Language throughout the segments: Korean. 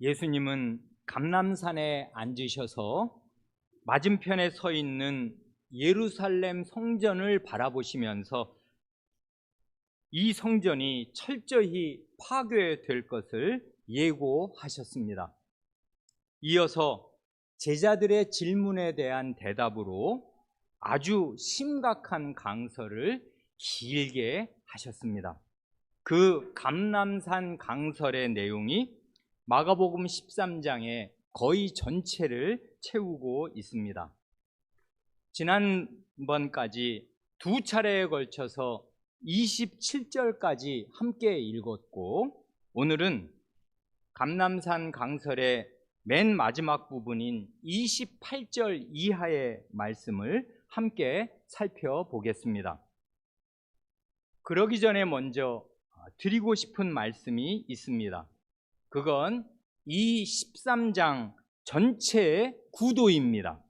예수님은 감람산에 앉으셔서 맞은편에 서 있는 예루살렘 성전을 바라보시면서 이 성전이 철저히 파괴될 것을 예고하셨습니다. 이어서 제자들의 질문에 대한 대답으로 아주 심각한 강설을 길게 하셨습니다. 그 감람산 강설의 내용이 마가복음 13장의 거의 전체를 채우고 있습니다. 지난번까지 두 차례에 걸쳐서 27절까지 함께 읽었고, 오늘은 감람산 강설의 맨 마지막 부분인 28절 이하의 말씀을 함께 살펴보겠습니다. 그러기 전에 먼저 드리고 싶은 말씀이 있습니다. 그건 이 13장 전체의 구도입니다.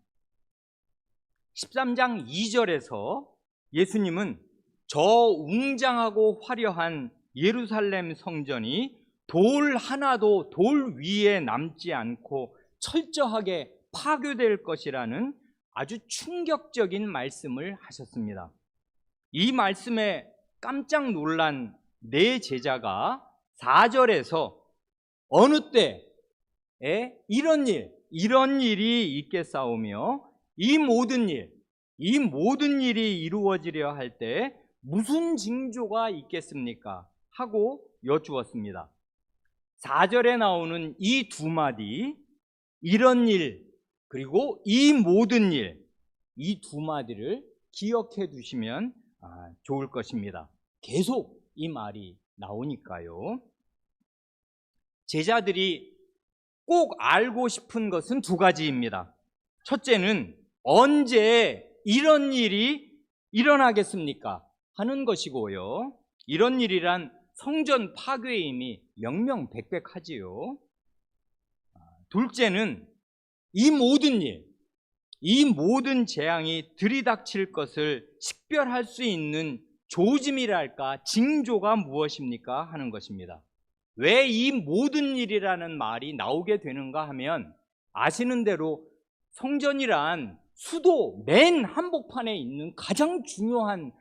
13장 2절에서 예수님은 저 웅장하고 화려한 예루살렘 성전이 돌 하나도 돌 위에 남지 않고 철저하게 파괴될 것이라는 아주 충격적인 말씀을 하셨습니다. 이 말씀에 깜짝 놀란 네 제자가 4절에서 어느 때에 이런 일이 있겠사오며 이 모든 일이 이루어지려 할 때 무슨 징조가 있겠습니까? 하고 여쭈었습니다. 4절에 나오는 이 두 마디, 이런 일, 그리고 이 모든 일, 이 두 마디를 기억해 두시면 좋을 것입니다. 계속 이 말이 나오니까요. 제자들이 꼭 알고 싶은 것은 두 가지입니다. 첫째는 언제 이런 일이 일어나겠습니까? 하는 것이고요. 이런 일이란 성전 파괴임이 명명백백하지요. 둘째는 이 모든 재앙이 들이닥칠 것을 식별할 수 있는 조짐이랄까, 징조가 무엇입니까? 하는 것입니다. 왜 이 모든 일이라는 말이 나오게 되는가 하면, 아시는 대로 성전이란 수도 맨 한복판에 있는 가장 중요한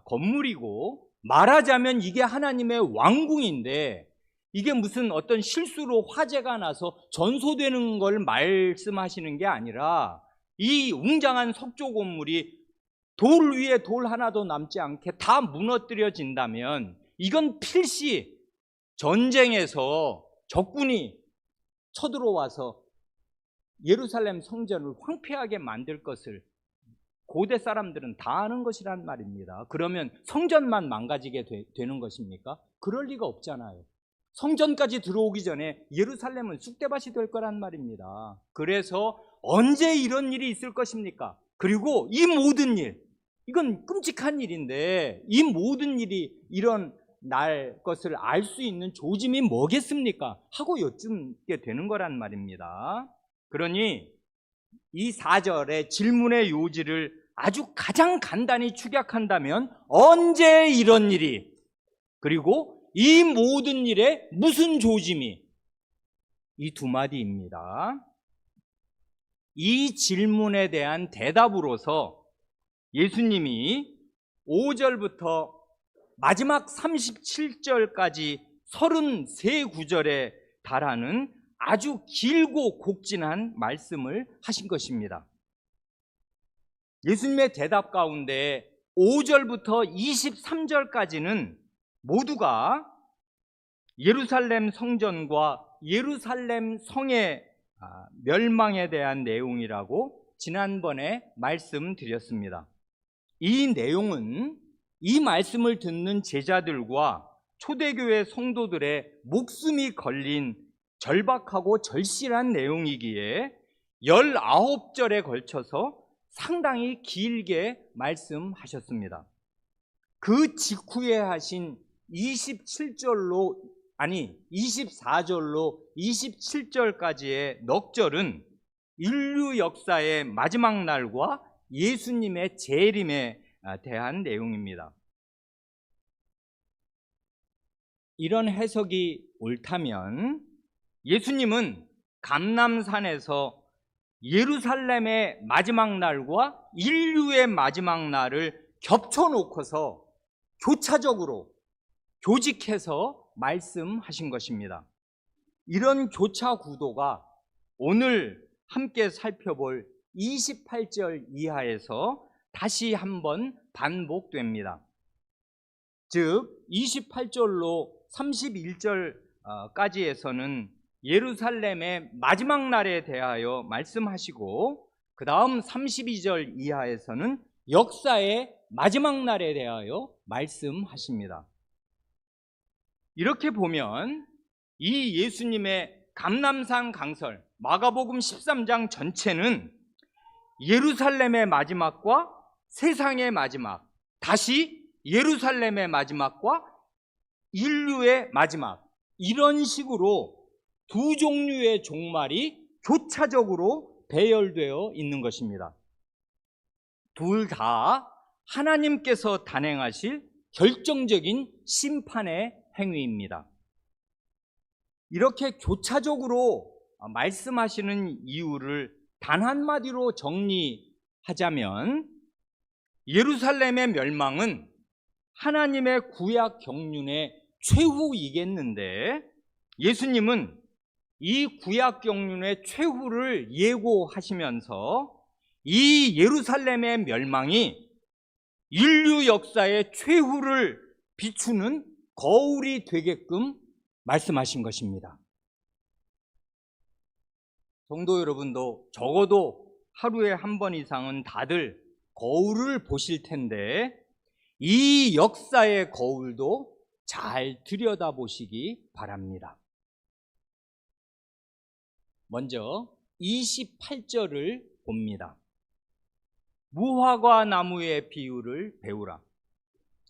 건물이고, 말하자면 이게 하나님의 왕궁인데, 이게 무슨 어떤 실수로 화재가 나서 전소되는 걸 말씀하시는 게 아니라, 이 웅장한 석조 건물이 돌 위에 돌 하나도 남지 않게 다 무너뜨려진다면, 이건 필시 전쟁에서 적군이 쳐들어와서 예루살렘 성전을 황폐하게 만들 것을 고대 사람들은 다 아는 것이란 말입니다. 그러면 성전만 망가지게 되는 것입니까? 그럴 리가 없잖아요. 성전까지 들어오기 전에 예루살렘은 쑥대밭이 될 거란 말입니다. 그래서 언제 이런 일이 있을 것입니까? 그리고 이 모든 일, 이건 끔찍한 일인데, 이 모든 일이 일어날 것을 알 수 있는 조짐이 뭐겠습니까? 하고 여쭙게 되는 거란 말입니다. 그러니 이 4절의 질문의 요지를 아주 가장 간단히 축약한다면, 언제 이런 일이, 그리고 이 모든 일에 무슨 조짐이, 이 두 마디입니다. 이 질문에 대한 대답으로서 예수님이 5절부터 마지막 37절까지 33구절에 달하는 아주 길고 곡진한 말씀을 하신 것입니다. 예수님의 대답 가운데 5절부터 23절까지는 모두가 예루살렘 성전과 예루살렘 성의 멸망에 대한 내용이라고 지난번에 말씀드렸습니다. 이 내용은 이 말씀을 듣는 제자들과 초대교회 성도들의 목숨이 걸린 절박하고 절실한 내용이기에 19절에 걸쳐서 상당히 길게 말씀하셨습니다. 그 직후에 하신 24절로 27절까지의 넉절은 인류 역사의 마지막 날과 예수님의 재림에 대한 내용입니다. 이런 해석이 옳다면 예수님은 감람산에서 예루살렘의 마지막 날과 인류의 마지막 날을 겹쳐놓고서 교차적으로 교직해서 말씀하신 것입니다. 이런 교차 구도가 오늘 함께 살펴볼 28절 이하에서 다시 한번 반복됩니다. 즉 28절로 31절까지에서는 예루살렘의 마지막 날에 대하여 말씀하시고, 그 다음 32절 이하에서는 역사의 마지막 날에 대하여 말씀하십니다. 이렇게 보면 이 예수님의 감람산 강설, 마가복음 13장 전체는 예루살렘의 마지막과 세상의 마지막, 다시 예루살렘의 마지막과 인류의 마지막, 이런 식으로 두 종류의 종말이 교차적으로 배열되어 있는 것입니다. 둘 다 하나님께서 단행하실 결정적인 심판의 행위입니다. 이렇게 교차적으로 말씀하시는 이유를 단 한마디로 정리하자면, 예루살렘의 멸망은 하나님의 구약 경륜의 최후이겠는데, 예수님은 이 구약 경륜의 최후를 예고하시면서 이 예루살렘의 멸망이 인류 역사의 최후를 비추는 거울이 되게끔 말씀하신 것입니다. 성도 여러분도 적어도 하루에 한 번 이상은 다들 거울을 보실 텐데, 이 역사의 거울도 잘 들여다보시기 바랍니다. 먼저 28절을 봅니다. 무화과 나무의 비유를 배우라.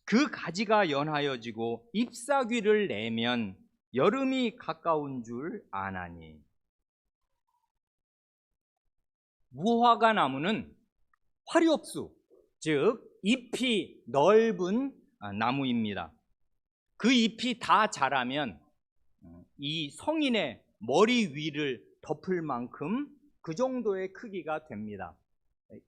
그 가지가 연하여지고 잎사귀를 내면 여름이 가까운 줄 아나니. 무화과 나무는 화렵수, 즉 잎이 넓은 나무입니다. 그 잎이 다 자라면 이 성인의 머리 위를 덮을 만큼 그 정도의 크기가 됩니다.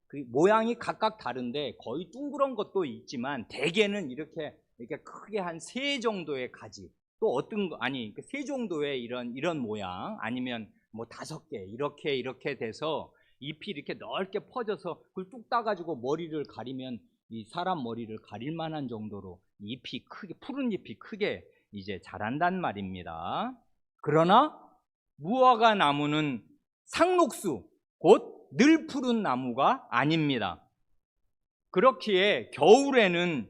그 모양이 각각 다른데 거의 둥그런 것도 있지만 대개는 이렇게 크게 한 세 정도의 가지, 또 어떤 거 아니 세 정도의 이런 모양, 아니면 뭐 5개 이렇게 돼서 잎이 이렇게 넓게 퍼져서 그걸 뚝 따가지고 머리를 가리면 이 사람 머리를 가릴 만한 정도로 잎이 크게, 푸른 잎이 크게 이제 자란단 말입니다. 그러나 무화과 나무는 상록수, 곧 늘 푸른 나무가 아닙니다. 그렇기에 겨울에는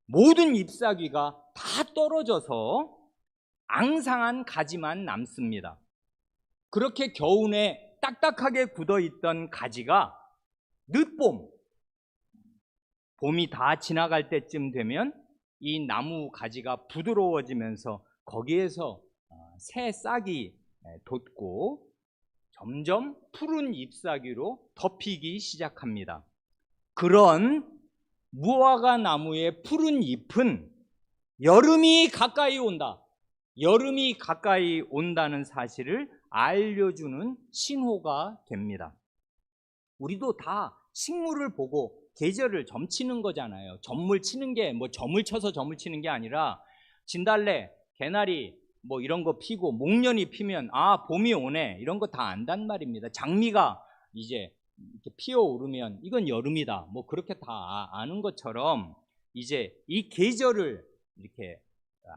모든 잎사귀가 다 떨어져서 앙상한 가지만 남습니다. 그렇게 겨우내 딱딱하게 굳어있던 가지가 늦봄, 봄이 다 지나갈 때쯤 되면 이 나무 가지가 부드러워지면서 거기에서 새 싹이 돋고 점점 푸른 잎사귀로 덮이기 시작합니다. 그런 무화과 나무의 푸른 잎은 여름이 가까이 온다, 여름이 가까이 온다는 사실을 알려주는 신호가 됩니다. 우리도 다 식물을 보고 계절을 점치는 거잖아요. 점물 치는 게 뭐 점을 쳐서 점을 치는 게 아니라 진달래, 개나리 뭐 이런 거 피고 목련이 피면 아 봄이 오네, 이런 거 다 안단 말입니다. 장미가 이제 이렇게 피어오르면 이건 여름이다, 뭐 그렇게 다 아는 것처럼 이제 이 계절을 이렇게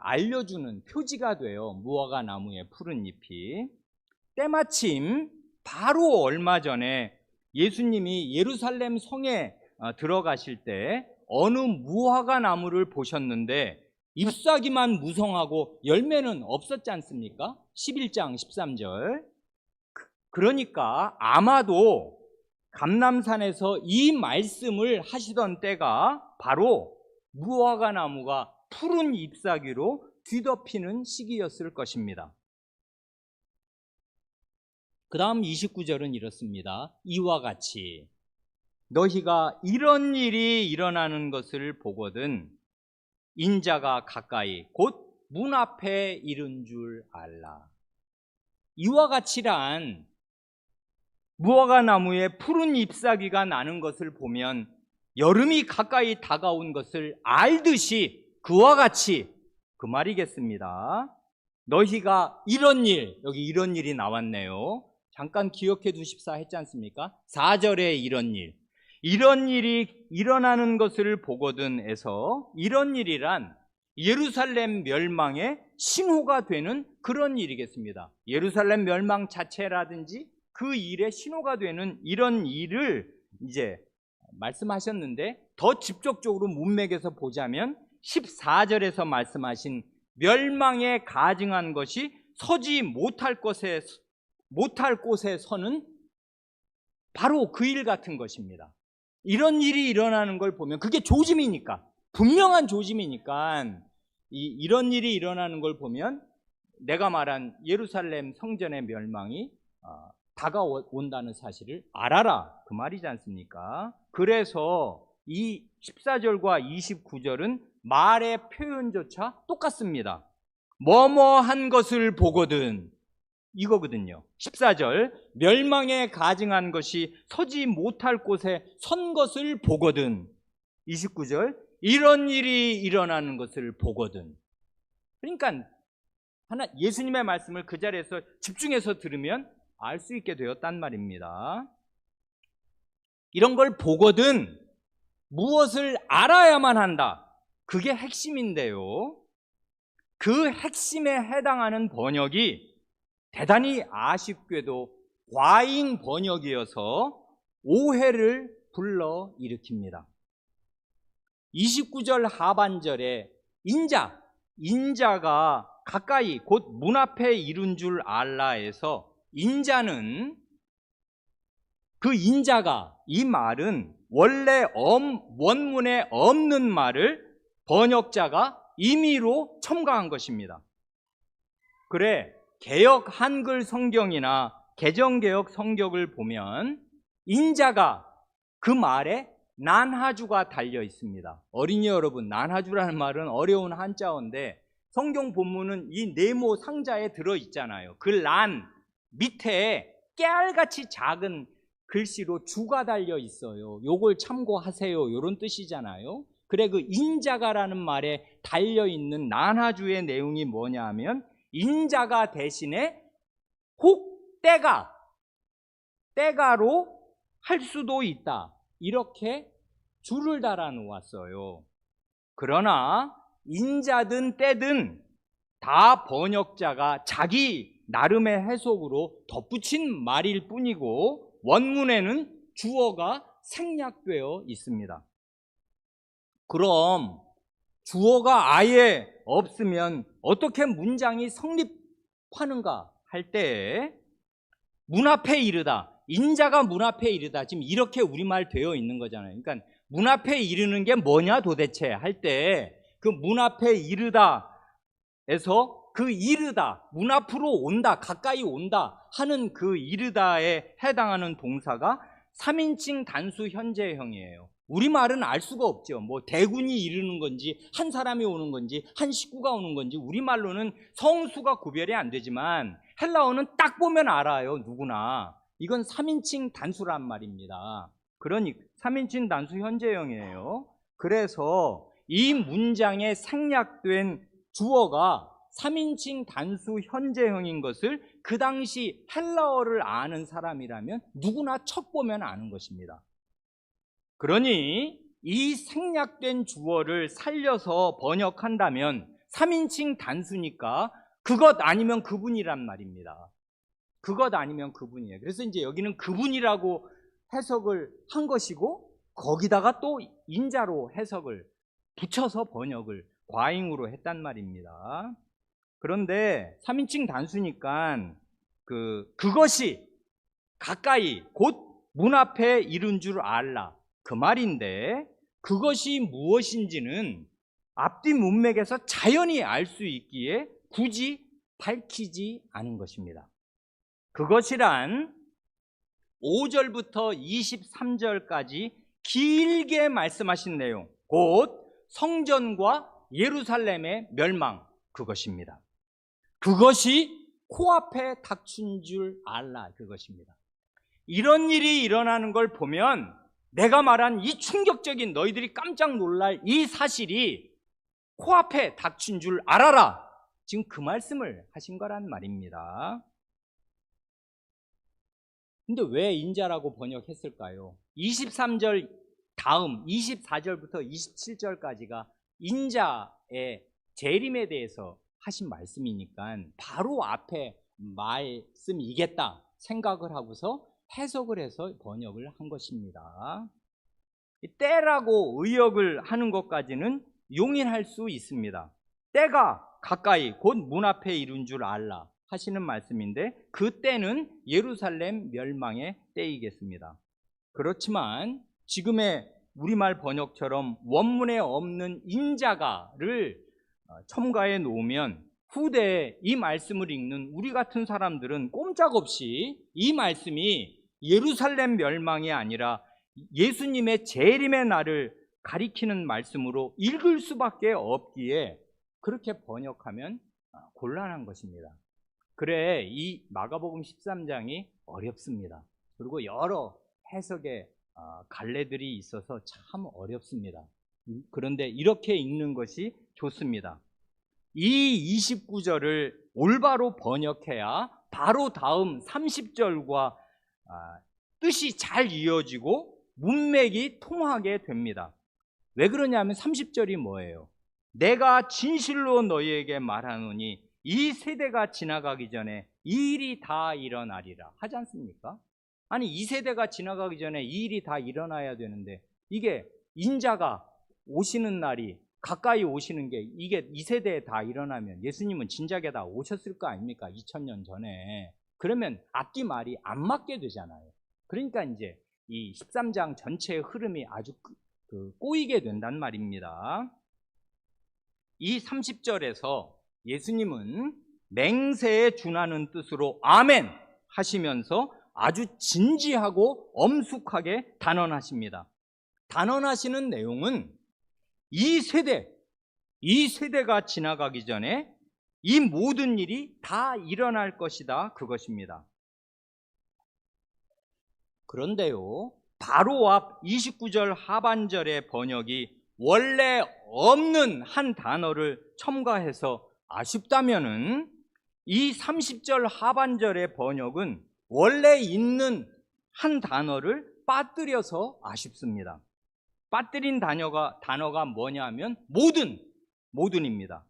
알려주는 표지가 돼요, 무화과 나무의 푸른 잎이. 때마침 바로 얼마 전에 예수님이 예루살렘 성에 들어가실 때 어느 무화과 나무를 보셨는데 잎사귀만 무성하고 열매는 없었지 않습니까? 11장 13절. 그러니까 아마도 감람산에서 이 말씀을 하시던 때가 바로 무화과 나무가 푸른 잎사귀로 뒤덮이는 시기였을 것입니다. 그 다음 29절은 이렇습니다. 이와 같이 너희가 이런 일이 일어나는 것을 보거든 인자가 가까이 곧 문 앞에 이른 줄 알라. 이와 같이란 무화과 나무에 푸른 잎사귀가 나는 것을 보면 여름이 가까이 다가온 것을 알듯이 그와 같이 그 말이겠습니다. 너희가 이런 일, 여기 이런 일이 나왔네요. 잠깐 기억해 두십사 했지 않습니까? 4절에 이런 일이 일어나는 것을 보거든에서 이런 일이란 예루살렘 멸망의 신호가 되는 그런 일이겠습니다. 예루살렘 멸망 자체라든지 그 일의 신호가 되는 이런 일을 이제 말씀하셨는데 더 직접적으로 문맥에서 보자면 14절에서 말씀하신 멸망에 가증한 것이 서지 못할 곳에 서는 바로 그 일 같은 것입니다. 이런 일이 일어나는 걸 보면 그게 조짐이니까, 분명한 조짐이니까 이런 일이 일어나는 걸 보면 내가 말한 예루살렘 성전의 멸망이 다가온다는 사실을 알아라, 그 말이지 않습니까? 그래서 이 14절과 29절은 말의 표현조차 똑같습니다. 뭐뭐한 것을 보거든, 이거거든요. 14절 멸망에 가증한 것이 서지 못할 곳에 선 것을 보거든. 29절 이런 일이 일어나는 것을 보거든. 그러니까 예수님의 말씀을 그 자리에서 집중해서 들으면 알 수 있게 되었단 말입니다. 이런 걸 보거든 무엇을 알아야만 한다, 그게 핵심인데요. 그 핵심에 해당하는 번역이 대단히 아쉽게도 과잉 번역이어서 오해를 불러일으킵니다. 29절 하반절에 인자가 가까이 곧 문 앞에 이른 줄 알라에서 인자는, 그 인자가, 이 말은 원래 원문에 없는 말을 번역자가 임의로 첨가한 것입니다. 그래 개역 한글 성경이나 개정개혁 성경을 보면 인자가, 그 말에 난하주가 달려 있습니다. 어린이 여러분, 난하주라는 말은 어려운 한자어인데 성경 본문은 이 네모 상자에 들어있잖아요. 그 난 밑에 깨알같이 작은 글씨로 주가 달려 있어요. 요걸 참고하세요, 이런 뜻이잖아요. 그래 그 인자가라는 말에 달려있는 난하주의 내용이 뭐냐 하면 인자가 대신에 혹 때가로 할 수도 있다, 이렇게 줄을 달아 놓았어요. 그러나 인자든 때든 다 번역자가 자기 나름의 해석으로 덧붙인 말일 뿐이고 원문에는 주어가 생략되어 있습니다. 그럼 주어가 아예 없으면 어떻게 문장이 성립하는가 할 때 문 앞에 이르다, 인자가 문 앞에 이르다, 지금 이렇게 우리말 되어 있는 거잖아요. 그러니까 문 앞에 이르는 게 뭐냐 도대체 할 때 그 문 앞에 이르다에서 그 이르다, 문 앞으로 온다, 가까이 온다 하는 그 이르다에 해당하는 동사가 3인칭 단수 현재형이에요. 우리말은 알 수가 없죠. 뭐 대군이 이르는 건지 한 사람이 오는 건지 한 식구가 오는 건지 우리말로는 성수가 구별이 안 되지만 헬라어는 딱 보면 알아요, 누구나. 이건 3인칭 단수란 말입니다. 그러니 3인칭 단수 현재형이에요. 그래서 이 문장에 생략된 주어가 3인칭 단수 현재형인 것을 그 당시 헬라어를 아는 사람이라면 누구나 척 보면 아는 것입니다. 그러니 이 생략된 주어를 살려서 번역한다면 3인칭 단수니까 그것 아니면 그분이란 말입니다. 그것 아니면 그분이에요. 그래서 이제 여기는 그분이라고 해석을 한 것이고 거기다가 또 인자로 해석을 붙여서 번역을 과잉으로 했단 말입니다. 그런데 3인칭 단수니까 그것이 가까이 곧 문 앞에 이른 줄 알라, 그 말인데 그것이 무엇인지는 앞뒤 문맥에서 자연히 알 수 있기에 굳이 밝히지 않은 것입니다. 그것이란 5절부터 23절까지 길게 말씀하신 내용, 곧 성전과 예루살렘의 멸망, 그것입니다. 그것이 코앞에 닥친 줄 알라, 그것입니다. 이런 일이 일어나는 걸 보면 내가 말한 이 충격적인, 너희들이 깜짝 놀랄 이 사실이 코앞에 닥친 줄 알아라, 지금 그 말씀을 하신 거란 말입니다. 근데 왜 인자라고 번역했을까요? 23절 다음 24절부터 27절까지가 인자의 재림에 대해서 하신 말씀이니까 바로 앞에 말씀이겠다 생각을 하고서 해석을 해서 번역을 한 것입니다. 때라고 의역을 하는 것까지는 용인할 수 있습니다. 때가 가까이 곧 문 앞에 이른 줄 알라 하시는 말씀인데, 그 때는 예루살렘 멸망의 때이겠습니다. 그렇지만 지금의 우리말 번역처럼 원문에 없는 인자가를 첨가해 놓으면 후대에 이 말씀을 읽는 우리 같은 사람들은 꼼짝없이 이 말씀이 예루살렘 멸망이 아니라 예수님의 재림의 날을 가리키는 말씀으로 읽을 수밖에 없기에 그렇게 번역하면 곤란한 것입니다. 그래, 이 마가복음 13장이 어렵습니다. 그리고 여러 해석의 갈래들이 있어서 참 어렵습니다. 그런데 이렇게 읽는 것이 좋습니다. 이 29절을 올바로 번역해야 바로 다음 30절과 뜻이 잘 이어지고 문맥이 통하게 됩니다. 왜 그러냐면 30절이 뭐예요? 내가 진실로 너희에게 말하노니 이 세대가 지나가기 전에 이 일이 다 일어나리라 하지 않습니까? 아니, 이 세대가 지나가기 전에 이 일이 다 일어나야 되는데 이게 인자가 오시는 날이 가까이 오시는 게 이게 이 세대에 다 일어나면 예수님은 진작에 다 오셨을 거 아닙니까? 2000년 전에. 그러면 앞뒤 말이 안 맞게 되잖아요. 그러니까 이제 이 13장 전체의 흐름이 아주 꼬이게 된단 말입니다. 이 30절에서 예수님은 맹세에 준하는 뜻으로 아멘 하시면서 아주 진지하고 엄숙하게 단언하십니다. 단언하시는 내용은 이 세대가 지나가기 전에 이 모든 일이 다 일어날 것이다, 그것입니다. 그런데요, 바로 앞 29절 하반절의 번역이 원래 없는 한 단어를 첨가해서 아쉽다면은 이 30절 하반절의 번역은 원래 있는 한 단어를 빠뜨려서 아쉽습니다. 빠뜨린 단어가 뭐냐면 모든입니다.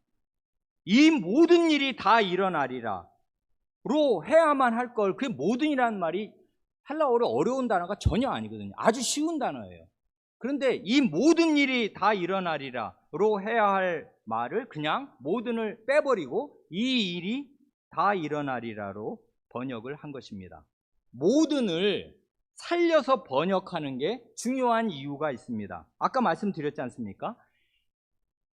이 모든 일이 다 일어나리라 로 해야만 할 걸, 그 모든이라는 말이 헬라어로 어려운 단어가 전혀 아니거든요. 아주 쉬운 단어예요. 그런데 이 모든 일이 다 일어나리라로 해야 할 말을 그냥 모든을 빼버리고 이 일이 다 일어나리라로 번역을 한 것입니다. 모든을 살려서 번역하는 게 중요한 이유가 있습니다. 아까 말씀드렸지 않습니까?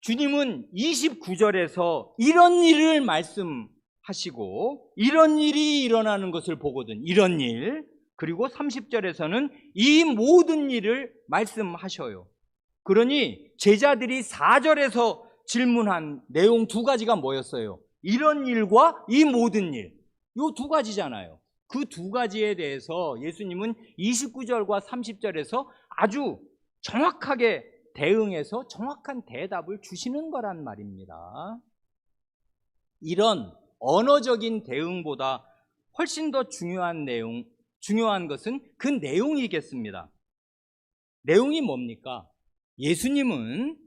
주님은 29절에서 이런 일을 말씀하시고 이런 일이 일어나는 것을 보거든, 이런 일. 그리고 30절에서는 이 모든 일을 말씀하셔요. 그러니 제자들이 4절에서 질문한 내용 두 가지가 뭐였어요? 이런 일과 이 모든 일, 이 두 가지잖아요. 그 두 가지에 대해서 예수님은 29절과 30절에서 아주 정확하게 대응해서 정확한 대답을 주시는 거란 말입니다. 이런 언어적인 대응보다 훨씬 더 중요한 것은 그 내용이겠습니다. 내용이 뭡니까? 예수님은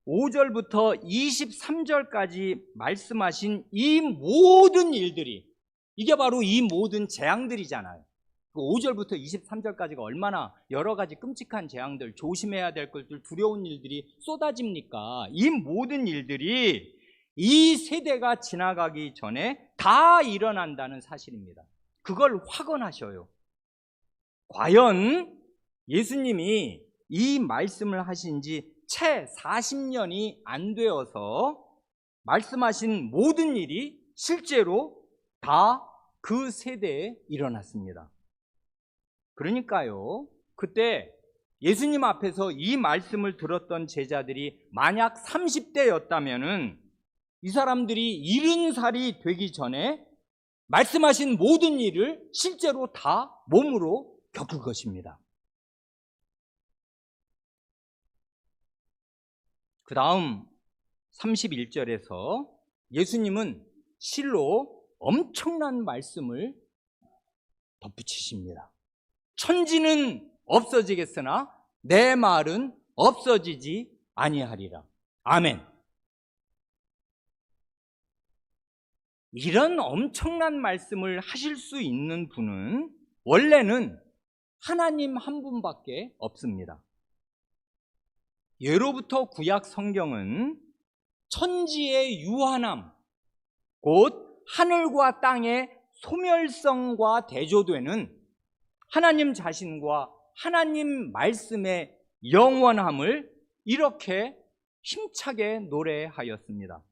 5절부터 23절까지 말씀하신 이 모든 일들이, 이게 바로 이 모든 재앙들이잖아요. 5절부터 23절까지가 얼마나 여러 가지 끔찍한 재앙들, 조심해야 될 것들, 두려운 일들이 쏟아집니까? 이 모든 일들이 이 세대가 지나가기 전에 다 일어난다는 사실입니다. 그걸 확언하셔요. 과연 예수님이 이 말씀을 하신 지 채 40년이 안 되어서 말씀하신 모든 일이 실제로 다 그 세대에 일어났습니다. 그러니까요, 그때 예수님 앞에서 이 말씀을 들었던 제자들이 만약 30대였다면은 이 사람들이 70살이 되기 전에 말씀하신 모든 일을 실제로 다 몸으로 겪을 것입니다. 그 다음 31절에서 예수님은 실로 엄청난 말씀을 덧붙이십니다. 천지는 없어지겠으나 내 말은 없어지지 아니하리라. 아멘. 이런 엄청난 말씀을 하실 수 있는 분은 원래는 하나님 한 분밖에 없습니다. 예로부터 구약 성경은 천지의 유한함, 곧 하늘과 땅의 소멸성과 대조되는 하나님 자신과 하나님 말씀의 영원함을 이렇게 힘차게 노래하였습니다.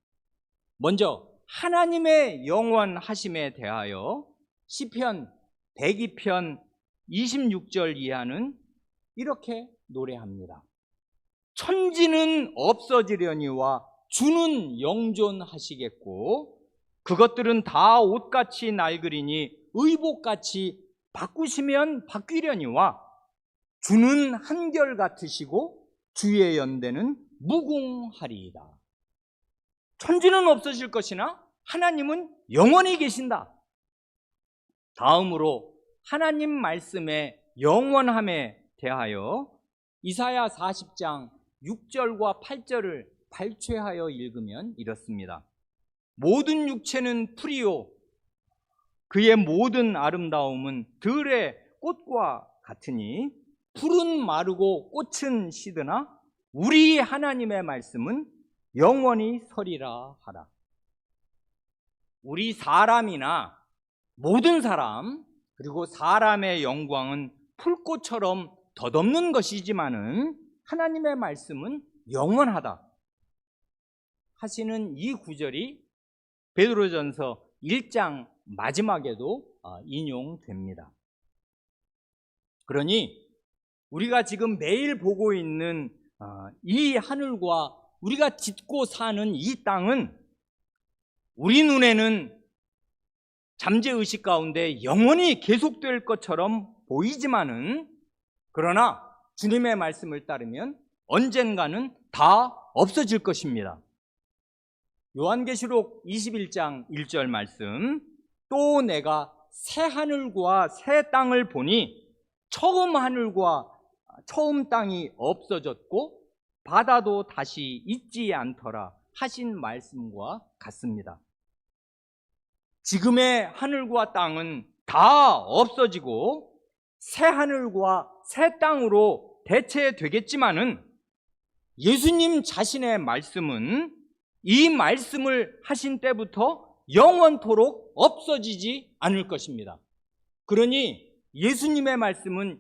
먼저 하나님의 영원하심에 대하여 시편 102편 26절 이하는 이렇게 노래합니다. 천지는 없어지려니와 주는 영존하시겠고 그것들은 다 옷같이 낡으리니 의복같이 바꾸시면 바뀌려니와 주는 한결같으시고 주의 연대는 무궁하리이다. 천지는 없어질 것이나 하나님은 영원히 계신다. 다음으로 하나님 말씀의 영원함에 대하여 이사야 40장 6절과 8절을 발췌하여 읽으면 이렇습니다. 모든 육체는 풀이요 그의 모든 아름다움은 들의 꽃과 같으니 풀은 마르고 꽃은 시드나 우리 하나님의 말씀은 영원히 서리라 하라. 우리 사람이나 모든 사람 그리고 사람의 영광은 풀꽃처럼 덧없는 것이지만은 하나님의 말씀은 영원하다 하시는 이 구절이 베드로전서 1장 마지막에도 인용됩니다. 그러니 우리가 지금 매일 보고 있는 이 하늘과 우리가 짓고 사는 이 땅은 우리 눈에는 잠재의식 가운데 영원히 계속될 것처럼 보이지만은 그러나 주님의 말씀을 따르면 언젠가는 다 없어질 것입니다. 요한계시록 21장 1절 말씀, 또 내가 새 하늘과 새 땅을 보니 처음 하늘과 처음 땅이 없어졌고 바다도 다시 있지 않더라 하신 말씀과 같습니다. 지금의 하늘과 땅은 다 없어지고 새 하늘과 새 땅으로 대체되겠지만은 예수님 자신의 말씀은 이 말씀을 하신 때부터 영원토록 없어지지 않을 것입니다. 그러니 예수님의 말씀은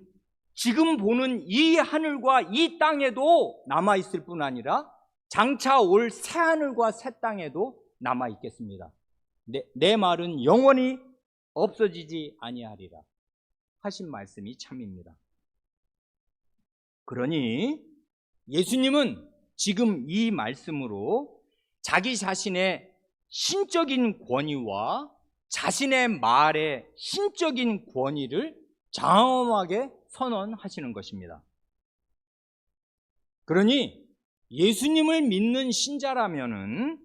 지금 보는 이 하늘과 이 땅에도 남아있을 뿐 아니라 장차 올 새 하늘과 새 땅에도 남아있겠습니다. 내 말은 영원히 없어지지 아니하리라 하신 말씀이 참입니다. 그러니 예수님은 지금 이 말씀으로 자기 자신의 신적인 권위와 자신의 말의 신적인 권위를 장엄하게 선언하시는 것입니다. 그러니 예수님을 믿는 신자라면은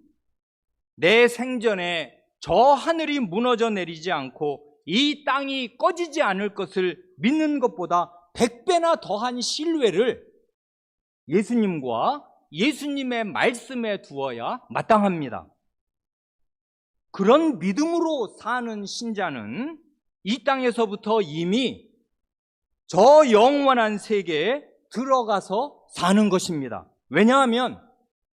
내 생전에 저 하늘이 무너져 내리지 않고 이 땅이 꺼지지 않을 것을 믿는 것보다 100배나 더한 신뢰를 예수님과 예수님의 말씀에 두어야 마땅합니다. 그런 믿음으로 사는 신자는 이 땅에서부터 이미 저 영원한 세계에 들어가서 사는 것입니다. 왜냐하면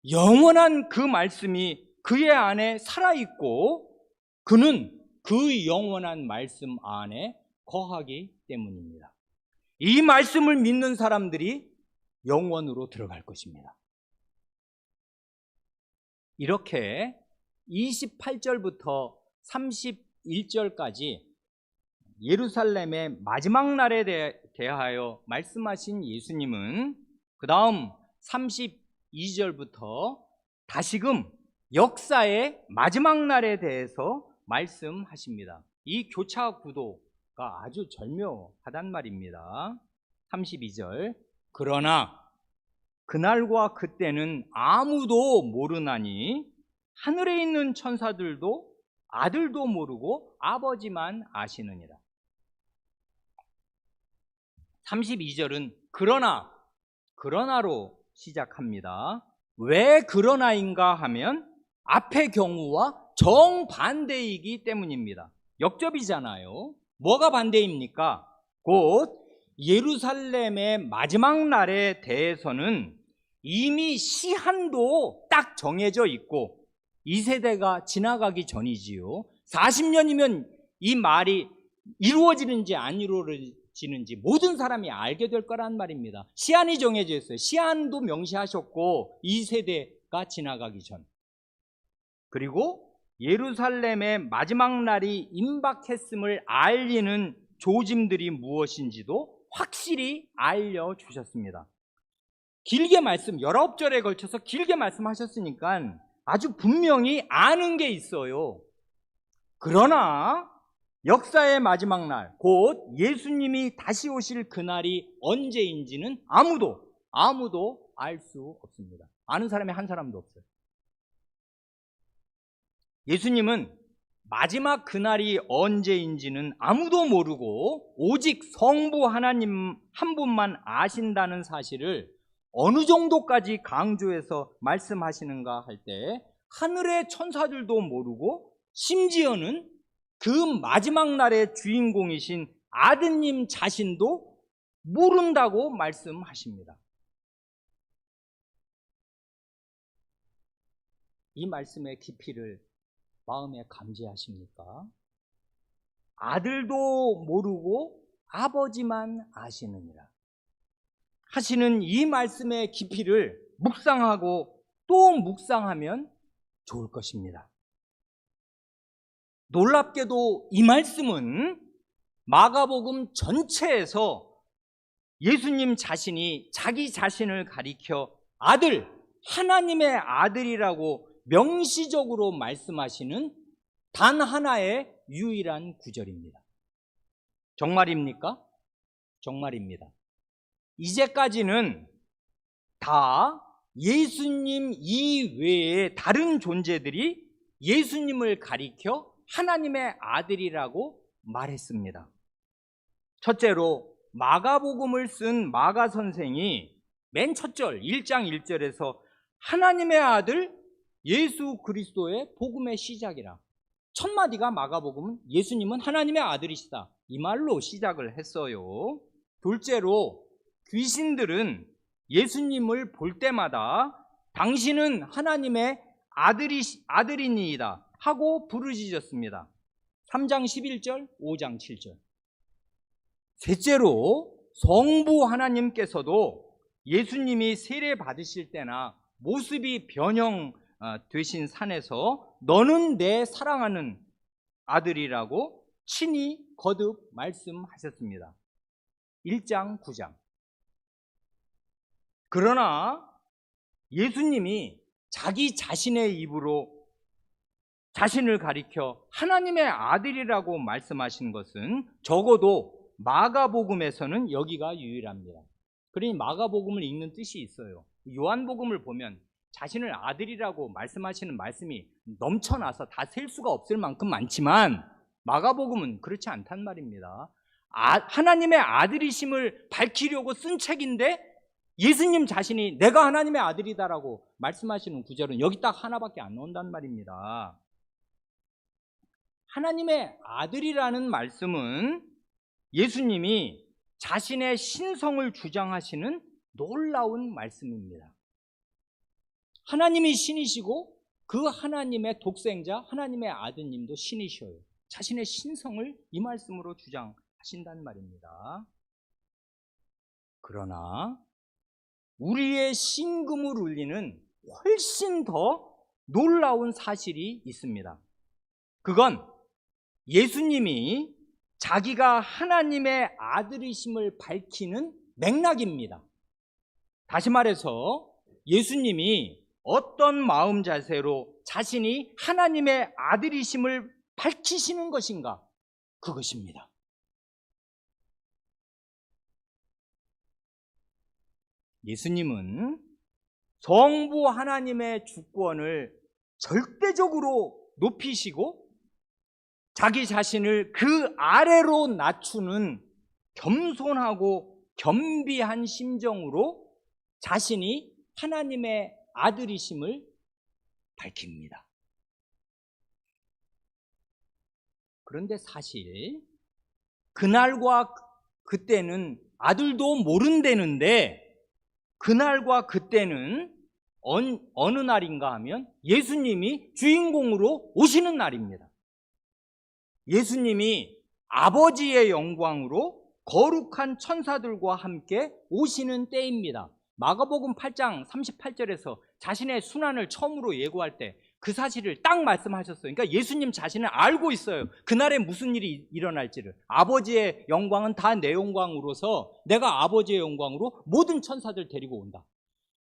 영원한 그 말씀이 그의 안에 살아있고 그는 그 영원한 말씀 안에 거하기 때문입니다. 이 말씀을 믿는 사람들이 영원으로 들어갈 것입니다. 이렇게 28절부터 31절까지 예루살렘의 마지막 날에 대하여 말씀하신 예수님은 그 다음 32절부터 다시금 역사의 마지막 날에 대해서 말씀하십니다. 이 교차 구도가 아주 절묘하단 말입니다. 32절. 그러나 그날과 그때는 아무도 모르나니 하늘에 있는 천사들도 아들도 모르고 아버지만 아시느니라. 32절은 그러나로 시작합니다. 왜 그러나인가 하면 앞의 경우와 정반대이기 때문입니다. 역접이잖아요. 뭐가 반대입니까? 곧 예루살렘의 마지막 날에 대해서는 이미 시한도 딱 정해져 있고 이 세대가 지나가기 전이지요. 40년이면 이 말이 이루어지는지 안 이루어지는지 모든 사람이 알게 될 거란 말입니다. 시한이 정해져 있어요. 시한도 명시하셨고 이 세대가 지나가기 전. 그리고 예루살렘의 마지막 날이 임박했음을 알리는 조짐들이 무엇인지도 확실히 알려주셨습니다. 길게 19절에 걸쳐서 길게 말씀하셨으니까 아주 분명히 아는 게 있어요. 그러나 역사의 마지막 날, 곧 예수님이 다시 오실 그날이 언제인지는 아무도 알 수 없습니다. 아는 사람이 한 사람도 없어요. 예수님은 마지막 그날이 언제인지는 아무도 모르고 오직 성부 하나님 한 분만 아신다는 사실을 어느 정도까지 강조해서 말씀하시는가 할 때 하늘의 천사들도 모르고 심지어는 그 마지막 날의 주인공이신 아드님 자신도 모른다고 말씀하십니다. 이 말씀의 깊이를 마음에 감지하십니까? 아들도 모르고 아버지만 아시느니라 하시는 이 말씀의 깊이를 묵상하고 또 묵상하면 좋을 것입니다. 놀랍게도 이 말씀은 마가복음 전체에서 예수님 자신이 자기 자신을 가리켜 하나님의 아들이라고 명시적으로 말씀하시는 단 하나의 유일한 구절입니다. 정말입니까? 정말입니다. 이제까지는 다 예수님 이외의 다른 존재들이 예수님을 가리켜 하나님의 아들이라고 말했습니다. 첫째로 마가복음을 쓴 마가 선생이 맨 첫 절 1장 1절에서 하나님의 아들 예수 그리스도의 복음의 시작이라. 첫 마디가 마가복음은 예수님은 하나님의 아들이시다 이 말로 시작을 했어요. 둘째로 귀신들은 예수님을 볼 때마다 당신은 하나님의 아들이니이다 하고 부르짖었습니다. 3장 11절 5장 7절. 셋째로 성부 하나님께서도 예수님이 세례 받으실 때나 모습이 변형되신 산에서 너는 내 사랑하는 아들이라고 친히 거듭 말씀하셨습니다. 1장 9장. 그러나 예수님이 자기 자신의 입으로 자신을 가리켜 하나님의 아들이라고 말씀하신 것은 적어도 마가복음에서는 여기가 유일합니다. 그러니 마가복음을 읽는 뜻이 있어요. 요한복음을 보면 자신을 아들이라고 말씀하시는 말씀이 넘쳐나서 다 셀 수가 없을 만큼 많지만 마가복음은 그렇지 않단 말입니다. 하나님의 아들이심을 밝히려고 쓴 책인데 예수님 자신이 내가 하나님의 아들이다라고 말씀하시는 구절은 여기 딱 하나밖에 안 나온단 말입니다. 하나님의 아들이라는 말씀은 예수님이 자신의 신성을 주장하시는 놀라운 말씀입니다. 하나님이 신이시고 그 하나님의 독생자 하나님의 아드님도 신이셔요. 자신의 신성을 이 말씀으로 주장하신단 말입니다. 그러나 우리의 심금을 울리는 훨씬 더 놀라운 사실이 있습니다. 그건 예수님이 자기가 하나님의 아들이심을 밝히는 맥락입니다. 다시 말해서 예수님이 어떤 마음 자세로 자신이 하나님의 아들이심을 밝히시는 것인가? 그것입니다. 예수님은 성부 하나님의 주권을 절대적으로 높이시고 자기 자신을 그 아래로 낮추는 겸손하고 겸비한 심정으로 자신이 하나님의 아들이심을 밝힙니다. 그런데 사실 그날과 그때는 아들도 모른다는데 그날과 그때는 어느 날인가 하면 예수님이 주인공으로 오시는 날입니다. 예수님이 아버지의 영광으로 거룩한 천사들과 함께 오시는 때입니다. 마가복음 8장 38절에서 자신의 순환을 처음으로 예고할 때 그 사실을 딱 말씀하셨어요. 그러니까 예수님 자신은 알고 있어요. 그날에 무슨 일이 일어날지를. 아버지의 영광은 다 내 영광으로서 내가 아버지의 영광으로 모든 천사들 데리고 온다.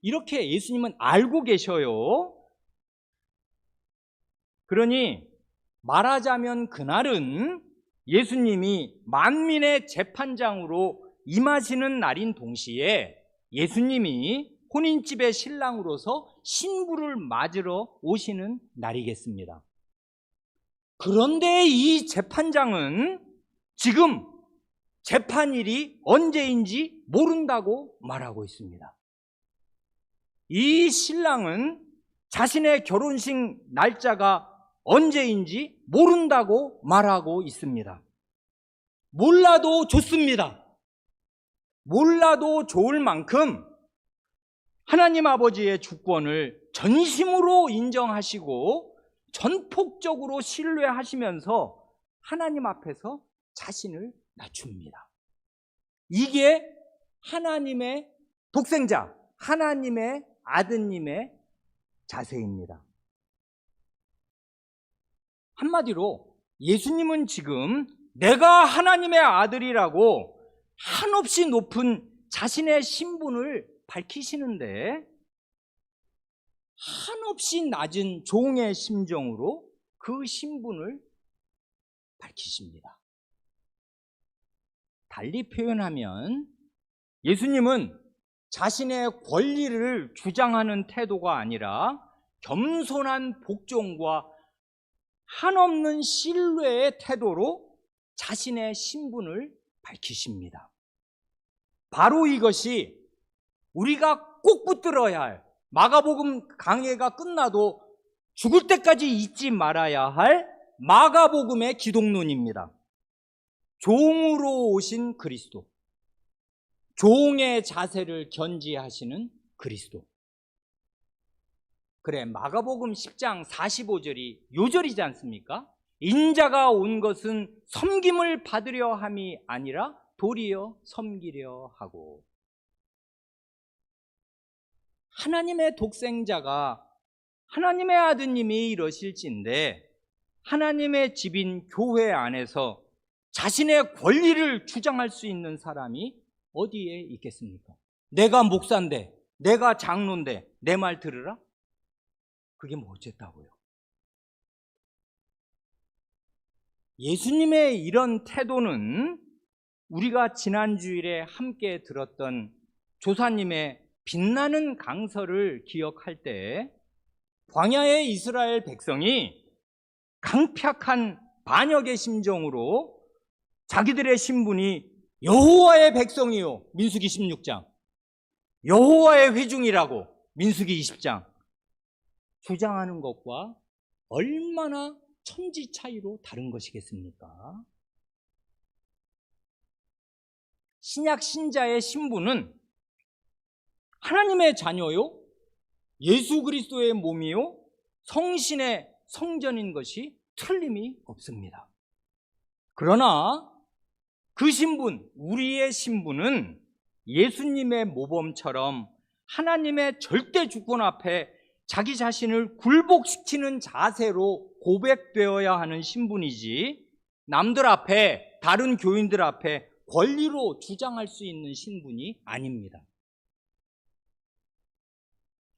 이렇게 예수님은 알고 계셔요. 그러니 말하자면 그날은 예수님이 만민의 재판장으로 임하시는 날인 동시에 예수님이 혼인집의 신랑으로서 신부를 맞으러 오시는 날이겠습니다. 그런데 이 재판장은 지금 재판일이 언제인지 모른다고 말하고 있습니다. 이 신랑은 자신의 결혼식 날짜가 언제인지 모른다고 말하고 있습니다. 몰라도 좋습니다. 몰라도 좋을 만큼 하나님 아버지의 주권을 전심으로 인정하시고 전폭적으로 신뢰하시면서 하나님 앞에서 자신을 낮춥니다. 이게 하나님의 독생자, 하나님의 아드님의 자세입니다. 한마디로 예수님은 지금 내가 하나님의 아들이라고 한없이 높은 자신의 신분을 밝히시는데 한없이 낮은 종의 심정으로 그 신분을 밝히십니다. 달리 표현하면 예수님은 자신의 권리를 주장하는 태도가 아니라 겸손한 복종과 한없는 신뢰의 태도로 자신의 신분을 밝히십니다. 바로 이것이 우리가 꼭 붙들어야 할, 마가복음 강해가 끝나도 죽을 때까지 잊지 말아야 할 마가복음의 기독론입니다. 종으로 오신 그리스도, 종의 자세를 견지하시는 그리스도. 그래, 마가복음 10장 45절이 요절이지 않습니까? 인자가 온 것은 섬김을 받으려 함이 아니라 도리어 섬기려 하고. 하나님의 독생자가 하나님의 아드님이 이러실진데 하나님의 집인 교회 안에서 자신의 권리를 주장할 수 있는 사람이 어디에 있겠습니까? 내가 목사인데, 내가 장로인데 내 말 들으라? 그게 뭐 어쨌다고요? 예수님의 이런 태도는 우리가 지난 주일에 함께 들었던 조사님의 빛나는 강설을 기억할 때 광야의 이스라엘 백성이 강팍한 반역의 심정으로 자기들의 신분이 여호와의 백성이요, 민수기 16장, 여호와의 회중이라고 민수기 20장 주장하는 것과 얼마나 천지 차이로 다른 것이겠습니까? 신약 신자의 신분은 하나님의 자녀요, 예수 그리스도의 몸이요, 성신의 성전인 것이 틀림이 없습니다. 그러나 그 신분, 우리의 신분은 예수님의 모범처럼 하나님의 절대 주권 앞에 자기 자신을 굴복시키는 자세로 고백되어야 하는 신분이지 남들 앞에, 다른 교인들 앞에 권리로 주장할 수 있는 신분이 아닙니다.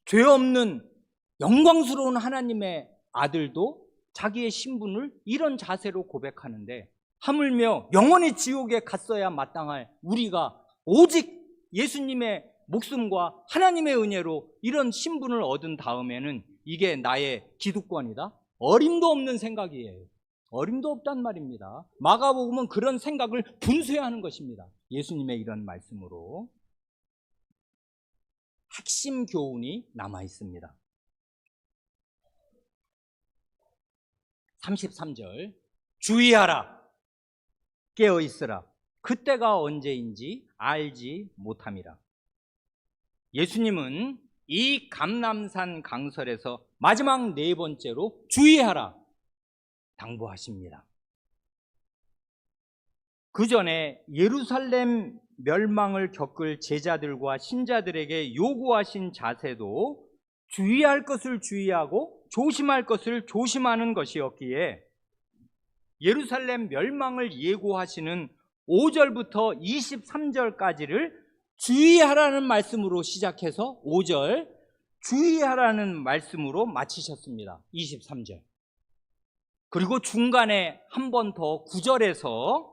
죄 없는 영광스러운 하나님의 아들도 자기의 신분을 이런 자세로 고백하는데 하물며 영원히 지옥에 갔어야 마땅할 우리가 오직 예수님의 목숨과 하나님의 은혜로 이런 신분을 얻은 다음에는 이게 나의 기득권이다? 어림도 없는 생각이에요. 어림도 없단 말입니다. 마가복음은 그런 생각을 분쇄하는 것입니다. 예수님의 이런 말씀으로. 핵심 교훈이 남아 있습니다. 33절, 주의하라, 깨어 있으라. 그때가 언제인지 알지 못함이라. 예수님은 이 감람산 강설에서 마지막 네 번째로 주의하라 당부하십니다. 그 전에 예루살렘 멸망을 겪을 제자들과 신자들에게 요구하신 자세도 주의할 것을 주의하고 조심할 것을 조심하는 것이었기에 예루살렘 멸망을 예고하시는 5절부터 23절까지를 주의하라는 말씀으로 시작해서 5절 주의하라는 말씀으로 마치셨습니다. 23절. 그리고 중간에 한 번 더 9절에서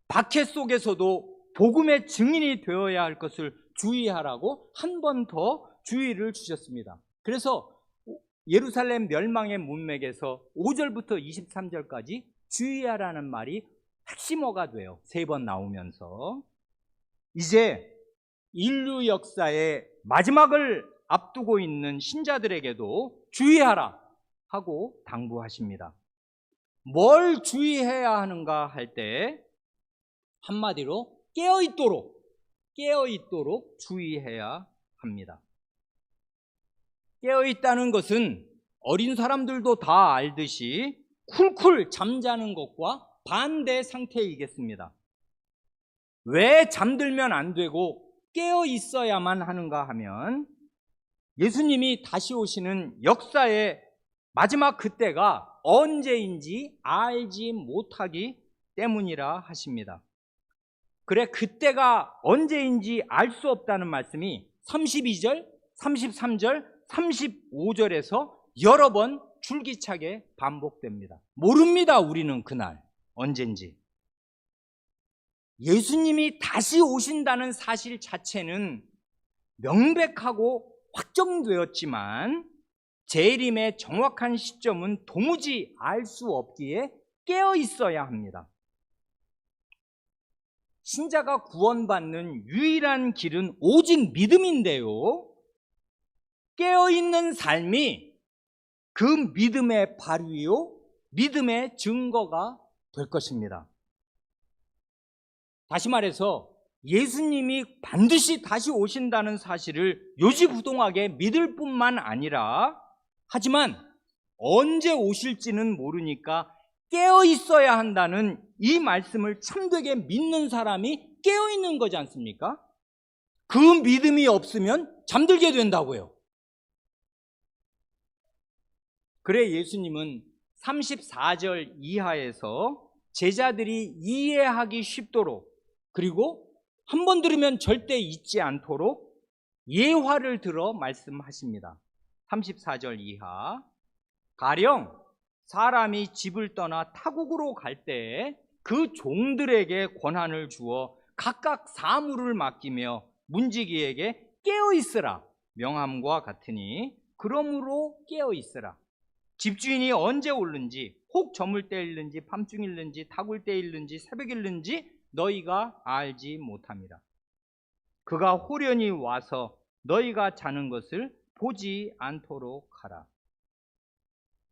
박해 속에서도 복음의 증인이 되어야 할 것을 주의하라고 한 번 더 주의를 주셨습니다. 그래서 예루살렘 멸망의 문맥에서 5절부터 23절까지 주의하라는 말이 핵심어가 돼요. 3번 나오면서. 이제 인류 역사의 마지막을 앞두고 있는 신자들에게도 주의하라 하고 당부하십니다. 뭘 주의해야 하는가 할 때 한마디로 깨어있도록 주의해야 합니다. 깨어있다는 것은 어린 사람들도 다 알듯이 쿨쿨 잠자는 것과 반대 상태이겠습니다. 왜 잠들면 안 되고 깨어 있어야만 하는가 하면 예수님이 다시 오시는 역사의 마지막 그때가 언제인지 알지 못하기 때문이라 하십니다. 그래, 그때가 언제인지 알 수 없다는 말씀이 32절, 33절, 35절에서 여러 번 줄기차게 반복됩니다. 모릅니다, 우리는 그날 언젠지. 예수님이 다시 오신다는 사실 자체는 명백하고 확정되었지만 재림의 정확한 시점은 도무지 알 수 없기에 깨어 있어야 합니다. 신자가 구원받는 유일한 길은 오직 믿음인데요, 깨어있는 삶이 그 믿음의 발휘요, 믿음의 증거가 될 것입니다. 다시 말해서 예수님이 반드시 다시 오신다는 사실을 요지부동하게 믿을 뿐만 아니라, 하지만 언제 오실지는 모르니까 깨어 있어야 한다는 이 말씀을 참되게 믿는 사람이 깨어 있는 거지 않습니까? 그 믿음이 없으면 잠들게 된다고요. 그래, 예수님은 34절 이하에서 제자들이 이해하기 쉽도록, 그리고 한 번 들으면 절대 잊지 않도록 예화를 들어 말씀하십니다. 34절 이하, 가령 사람이 집을 떠나 타국으로 갈 때 그 종들에게 권한을 주어 각각 사물을 맡기며 문지기에게 깨어 있으라 명함과 같으니, 그러므로 깨어 있으라. 집주인이 언제 올는지, 혹 저물 때일는지 밤중일는지 타굴 때일는지 새벽일는지 너희가 알지 못함이라. 그가 호련히 와서 너희가 자는 것을 보지 않도록 하라.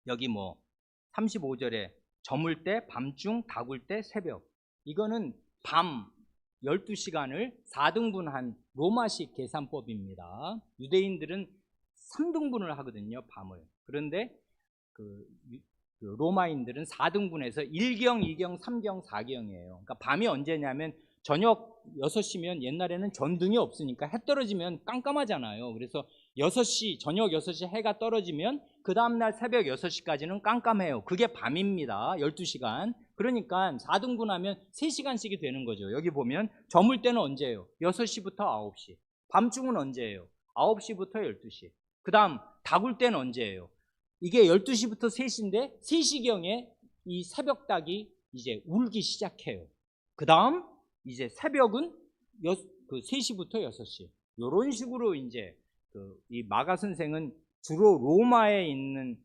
여기 35절에 저물 때, 밤중, 타굴 때, 새벽, 이거는 밤 12시간을 4등분한 로마식 계산법입니다. 유대인들은 3등분을 하거든요, 밤을. 그런데 그 로마인들은 4등분해서 1경, 2경, 3경, 4경이에요. 그러니까 밤이 언제냐면 저녁 6시면 옛날에는 전등이 없으니까 해 떨어지면 깜깜하잖아요. 그래서 6시, 저녁 6시 해가 떨어지면 그 다음날 새벽 6시까지는 깜깜해요. 그게 밤입니다. 12시간. 그러니까 4등분하면 3시간씩이 되는 거죠. 여기 보면 저물 때는 언제예요? 6시부터 9시. 밤중은 언제예요? 9시부터 12시. 그 다음 다굴 때는 언제예요? 이게 12시부터 3시인데 3시경에 이 새벽닭이 이제 울기 시작해요. 그 다음 이제 새벽은 3시부터 6시. 이런 식으로 이제 이 마가 선생은 주로 로마에 있는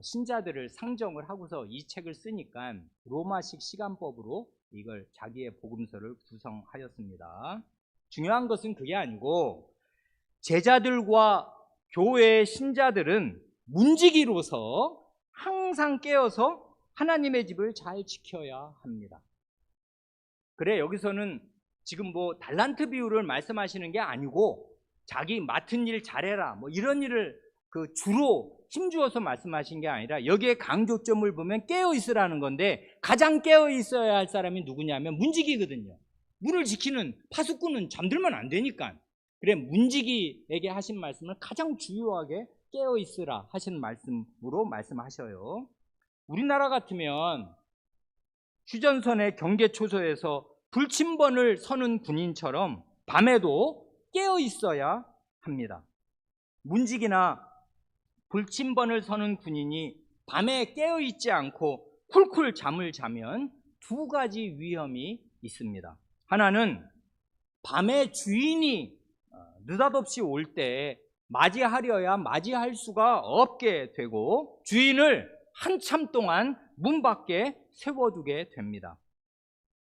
신자들을 상정을 하고서 이 책을 쓰니까 로마식 시간법으로 이걸 자기의 복음서를 구성하였습니다. 중요한 것은 그게 아니고 제자들과 교회의 신자들은 문지기로서 항상 깨어서 하나님의 집을 잘 지켜야 합니다. 그래, 여기서는 지금 뭐 달란트 비율을 말씀하시는 게 아니고 자기 맡은 일 잘해라 뭐 이런 일을 주로 힘주어서 말씀하신 게 아니라 여기에 강조점을 보면 깨어 있으라는 건데 가장 깨어 있어야 할 사람이 누구냐면 문지기거든요. 문을 지키는 파수꾼은 잠들면 안 되니까. 그래, 문지기에게 하신 말씀을 가장 중요하게 깨어 있으라 하시는 말씀으로 말씀하셔요. 우리나라 같으면 휴전선의 경계초소에서 불침번을 서는 군인처럼 밤에도 깨어 있어야 합니다. 문지기나 불침번을 서는 군인이 밤에 깨어 있지 않고 쿨쿨 잠을 자면 2가지 위험이 있습니다. 하나는 밤에 주인이 느닷없이 올 때 맞이하려야 맞이할 수가 없게 되고 주인을 한참 동안 문 밖에 세워두게 됩니다.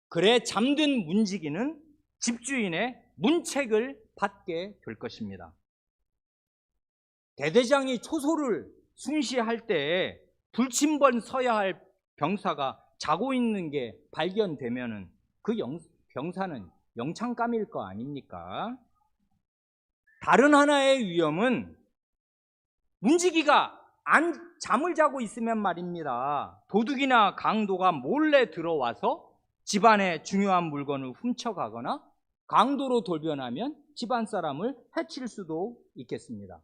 그래 잠든 문지기는 집주인의 문책을 받게 될 것입니다. 대대장이 초소를 숭시할 때 불침번 서야 할 병사가 자고 있는 게 발견되면은 그 병사는 영창감일 거 아닙니까? 다른 하나의 위험은 문지기가 잠을 자고 있으면 말입니다. 도둑이나 강도가 몰래 들어와서 집안의 중요한 물건을 훔쳐가거나 강도로 돌변하면 집안 사람을 해칠 수도 있겠습니다.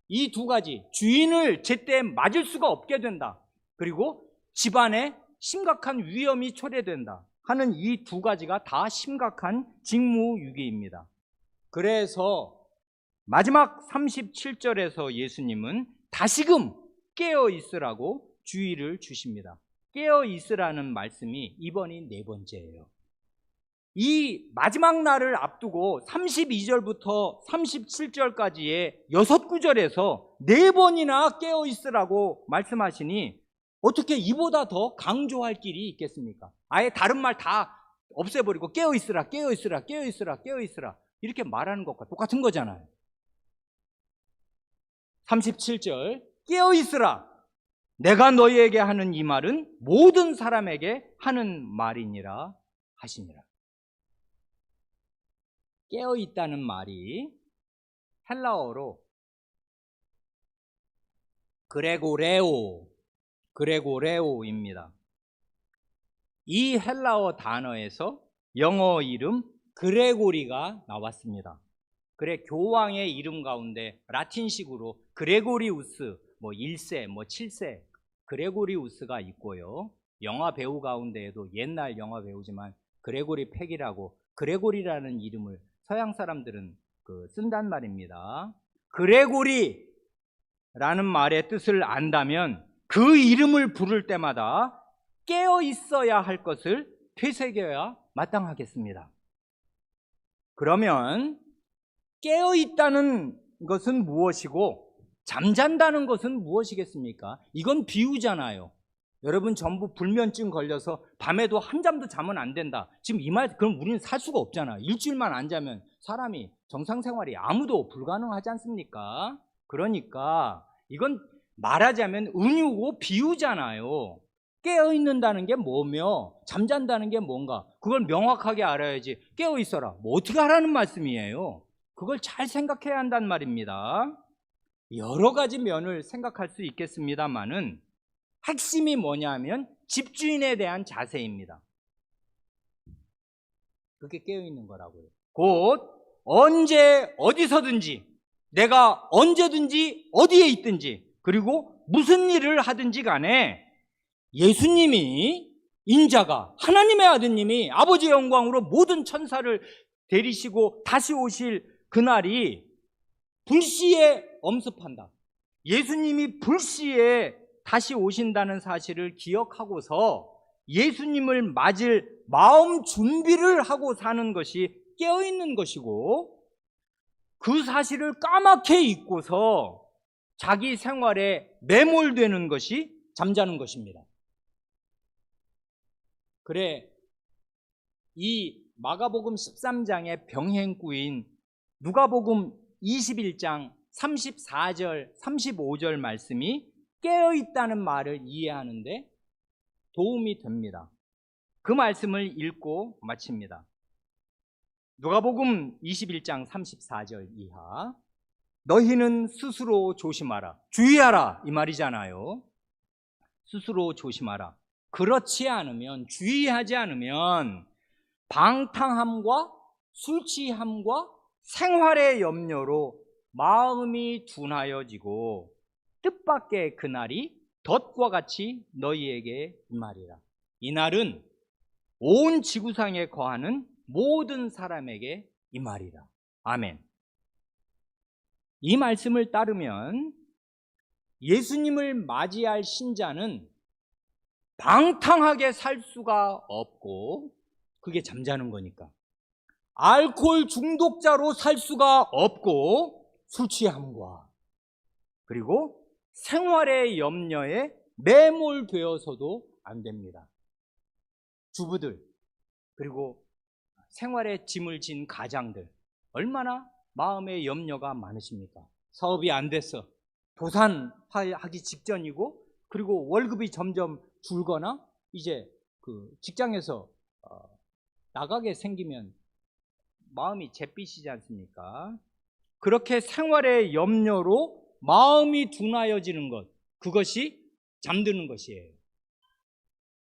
이 2가지, 주인을 제때 맞을 수가 없게 된다. 그리고 집안에 심각한 위험이 초래된다 하는 이 2가지가 다 심각한 직무유기입니다. 그래서 마지막 37절에서 예수님은 다시금 깨어 있으라고 주의를 주십니다. 깨어 있으라는 말씀이 이번이 4번째예요. 이 마지막 날을 앞두고 32절부터 37절까지의 6구절에서 4번이나 깨어 있으라고 말씀하시니 어떻게 이보다 더 강조할 길이 있겠습니까? 아예 다른 말 다 없애버리고 깨어 있으라, 깨어 있으라, 깨어 있으라, 깨어 있으라 이렇게 말하는 것과 똑같은 거잖아요. 37절 깨어 있으라, 내가 너희에게 하는 이 말은 모든 사람에게 하는 말이니라 하시니라. 깨어 있다는 말이 헬라어로 그레고레오입니다. 이 헬라어 단어에서 영어 이름 그레고리가 나왔습니다. 그래, 교황의 이름 가운데 라틴식으로 그레고리우스 1세 7세 그레고리우스가 있고요. 영화 배우 가운데에도 옛날 영화 배우지만 그레고리 팩이라고 그레고리라는 이름을 서양 사람들은 쓴단 말입니다. 그레고리라는 말의 뜻을 안다면 그 이름을 부를 때마다 깨어 있어야 할 것을 되새겨야 마땅하겠습니다. 그러면 깨어 있다는 것은 무엇이고 잠잔다는 것은 무엇이겠습니까? 이건 비유잖아요. 여러분 전부 불면증 걸려서 밤에도 한잠도 자면 안 된다. 지금 이 말, 그럼 우리는 살 수가 없잖아. 일주일만 안 자면 사람이 정상생활이 아무도 불가능하지 않습니까? 그러니까 이건 말하자면 은유고 비유잖아요. 깨어있는다는 게 뭐며 잠잔다는 게 뭔가 그걸 명확하게 알아야지. 깨어 있어라, 뭐 어떻게 하라는 말씀이에요? 그걸 잘 생각해야 한단 말입니다. 여러 가지 면을 생각할 수 있겠습니다만은 핵심이 뭐냐면 집주인에 대한 자세입니다. 그게 깨어있는 거라고요. 곧 언제 어디서든지 내가 언제든지 어디에 있든지 그리고 무슨 일을 하든지 간에 예수님이 인자가 하나님의 아드님이 아버지의 영광으로 모든 천사를 데리시고 다시 오실 그날이 불시에 엄습한다. 예수님이 불시에 다시 오신다는 사실을 기억하고서 예수님을 맞을 마음 준비를 하고 사는 것이 깨어있는 것이고, 그 사실을 까맣게 잊고서 자기 생활에 매몰되는 것이 잠자는 것입니다. 그래, 이 마가복음 13장의 병행구인 누가복음 21장 34절, 35절 말씀이 깨어있다는 말을 이해하는데 도움이 됩니다. 그 말씀을 읽고 마칩니다. 누가복음 21장 34절 이하. 너희는 스스로 조심하라. 주의하라 이 말이잖아요. 스스로 조심하라. 그렇지 않으면, 주의하지 않으면 방탕함과 술 취함과 생활의 염려로 마음이 둔하여지고 뜻밖의 그날이 덫과 같이 너희에게 임하리라. 이날은 온 지구상에 거하는 모든 사람에게 임하리라. 아멘. 이 말씀을 따르면 예수님을 맞이할 신자는 방탕하게 살 수가 없고, 그게 잠자는 거니까. 알코올 중독자로 살 수가 없고, 술 취함과 그리고 생활의 염려에 매몰되어서도 안 됩니다. 주부들, 그리고 생활에 짐을 진 가장들, 얼마나 마음의 염려가 많으십니까? 사업이 안 돼서 도산하기 직전이고, 그리고 월급이 점점 줄거나 이제 그 직장에서 나가게 생기면 마음이 잿빛이지 않습니까? 그렇게 생활의 염려로 마음이 둔하여지는 것, 그것이 잠드는 것이에요.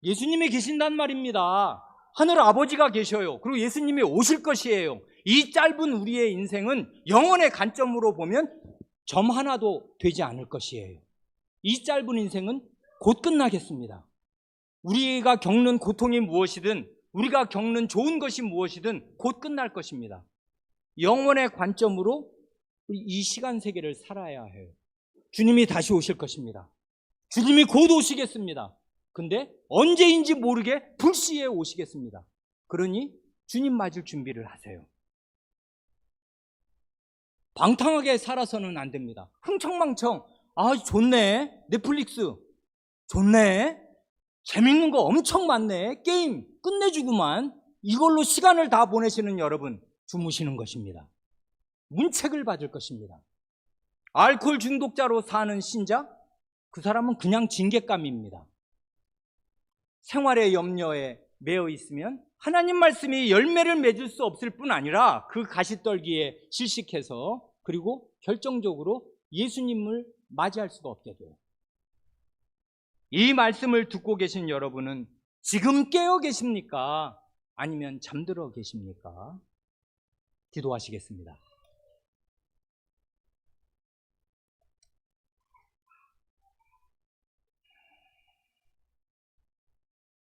예수님이 계신단 말입니다. 하늘 아버지가 계셔요. 그리고 예수님이 오실 것이에요. 이 짧은 우리의 인생은 영혼의 관점으로 보면 점 하나도 되지 않을 것이에요. 이 짧은 인생은 곧 끝나겠습니다. 우리가 겪는 고통이 무엇이든, 우리가 겪는 좋은 것이 무엇이든 곧 끝날 것입니다. 영혼의 관점으로 이 시간 세계를 살아야 해요. 주님이 다시 오실 것입니다. 주님이 곧 오시겠습니다. 근데 언제인지 모르게 불시에 오시겠습니다. 그러니 주님 맞을 준비를 하세요. 방탕하게 살아서는 안 됩니다. 흥청망청, 아 좋네, 넷플릭스 좋네, 재밌는 거 엄청 많네, 게임 끝내주구만, 이걸로 시간을 다 보내시는 여러분, 주무시는 것입니다. 문책을 받을 것입니다. 알코올 중독자로 사는 신자, 그 사람은 그냥 징계감입니다. 생활의 염려에 매여 있으면 하나님 말씀이 열매를 맺을 수 없을 뿐 아니라 그 가시떨기에 질식해서, 그리고 결정적으로 예수님을 맞이할 수가 없게 돼요. 이 말씀을 듣고 계신 여러분은 지금 깨어 계십니까? 아니면 잠들어 계십니까? 기도하시겠습니다.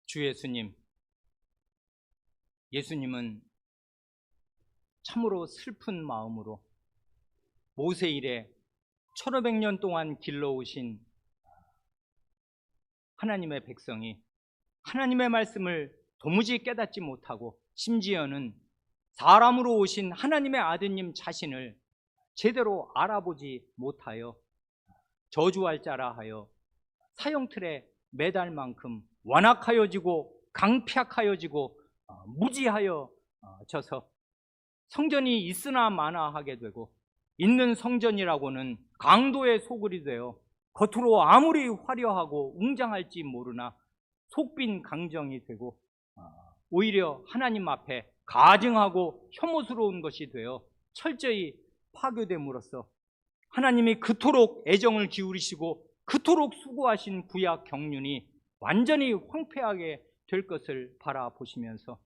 주 예수님, 예수님은 참으로 슬픈 마음으로 모세 이래 1500년 동안 길러오신 하나님의 백성이 하나님의 말씀을 도무지 깨닫지 못하고, 심지어는 사람으로 오신 하나님의 아드님 자신을 제대로 알아보지 못하여 저주할 자라 하여 사형틀에 매달 만큼 완악하여지고 강팍하여지고 무지하여져서 성전이 있으나 마나하게 되고, 있는 성전이라고는 강도의 소굴이 되어 겉으로 아무리 화려하고 웅장할지 모르나 속빈 강정이 되고, 오히려 하나님 앞에 가증하고 혐오스러운 것이 되어 철저히 파괴됨으로써 하나님이 그토록 애정을 기울이시고 그토록 수고하신 구약 경륜이 완전히 황폐하게 될 것을 바라보시면서,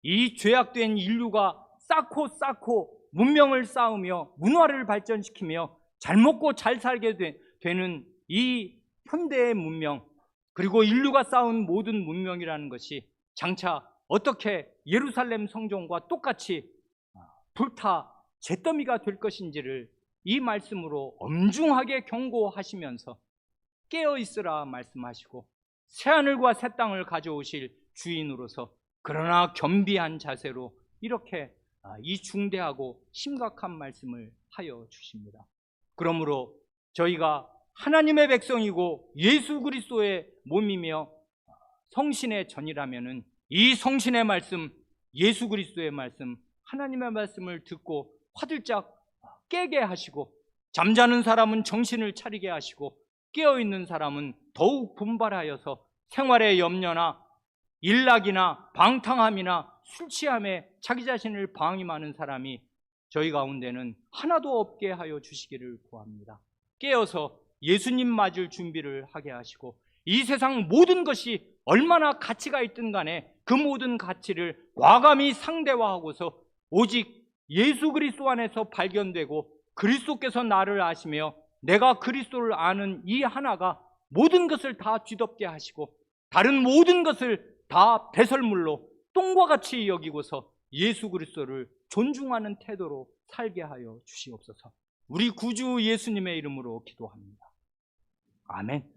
이 죄악된 인류가 쌓고 문명을 쌓으며 문화를 발전시키며 잘 먹고 잘 살게 되는 이 현대의 문명, 그리고 인류가 쌓은 모든 문명이라는 것이 장차 어떻게 예루살렘 성전과 똑같이 불타 잿더미가 될 것인지를 이 말씀으로 엄중하게 경고하시면서 깨어있으라 말씀하시고, 새하늘과 새 땅을 가져오실 주인으로서 그러나 겸비한 자세로 이렇게 이 중대하고 심각한 말씀을 하여 주십니다. 그러므로 저희가 하나님의 백성이고 예수 그리스도의 몸이며 성신의 전이라면은 이 성신의 말씀, 예수 그리스도의 말씀, 하나님의 말씀을 듣고 화들짝 깨게 하시고, 잠자는 사람은 정신을 차리게 하시고, 깨어있는 사람은 더욱 분발하여서 생활의 염려나 일락이나 방탕함이나 술 취함에 자기 자신을 방임하는 사람이 저희 가운데는 하나도 없게 하여 주시기를 구합니다. 깨어서 예수님 맞을 준비를 하게 하시고, 이 세상 모든 것이 얼마나 가치가 있든 간에 그 모든 가치를 과감히 상대화하고서 오직 예수 그리스도 안에서 발견되고, 그리스도께서 나를 아시며 내가 그리스도를 아는 이 하나가 모든 것을 다 뒤덮게 하시고, 다른 모든 것을 다 배설물로 똥과 같이 여기고서 예수 그리스도를 존중하는 태도로 살게 하여 주시옵소서. 우리 구주 예수님의 이름으로 기도합니다. 아멘.